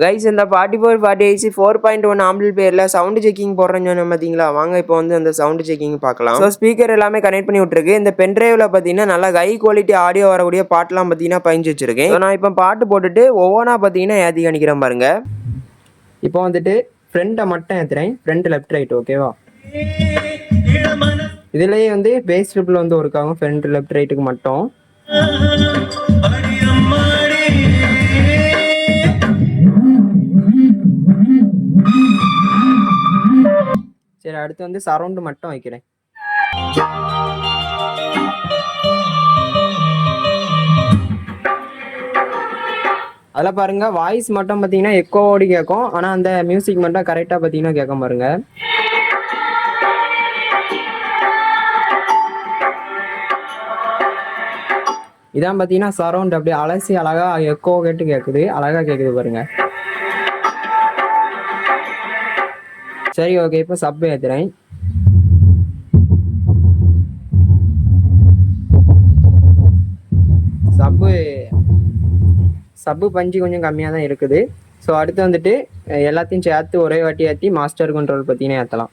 Guys இந்த 44 40 4.1 ஆம்பிளிஃபையர்ல sound checking போடுறேன்னு சொன்ன பார்த்தீங்களா? வாங்க இப்போ வந்து அந்த சவுண்ட் செக்கிங் பார்க்கலாம். ஸோ ஸ்பீக்கர் எல்லாமே கனெக்ட் பண்ணி விட்டுருக்கு. இந்த பென்ட்ரைவ்ல பார்த்தீங்கன்னா நல்லா ஹை குவாலிட்டி ஆடியோ வரக்கூடிய பாட்டெலாம் பார்த்தீங்கன்னா பதிஞ்சு வச்சிருக்கேன். ஸோ நான் இப்போ பாட்டு போட்டுட்டு ஒவ்வொன்றா பார்த்தீங்கன்னா ஏற்றி காணிக்கிறேன் பாருங்க. இப்போ வந்துட்டு ஃப்ரண்ட்டை மட்டும் ஏற்றுறேன். ஃப்ரண்ட் லெஃப்ட் ரைட் ஓகேவா? இதுலேயே வந்து பேஸ் ட்ரிப்பில் வந்து ஒர்க் ஆகும் ஃப்ரண்ட் லெஃப்ட் ரைட்டுக்கு மட்டும். சரி, அடுத்து வந்து சரௌண்டு மட்டும் வைக்கிறேன். அதில் பாருங்க வாய்ஸ் மட்டும் பார்த்தீங்கன்னா எக்கோவோடி கேட்கும். ஆனால் அந்த மியூசிக் மட்டும் கரெக்டாக பார்த்தீங்கன்னா கேட்கும் பாருங்க. இதான் பார்த்தீங்கன்னா சரௌண்ட் அப்படியே அலசி அழகா எக்கோ கேட்டு கேட்குது, அழகா கேட்குது பாருங்க. சரி ஓகே, இப்போ சப் ஏற்றுறேன். சப்பு பஞ்சு கொஞ்சம் கம்மியாக தான் இருக்குது. ஸோ அடுத்து வந்துட்டு எல்லாத்தையும் சேர்த்து ஒரே வாட்டி ஏற்றி மாஸ்டர் கண்ட்ரோல் பார்த்தீங்கன்னா ஏற்றலாம்.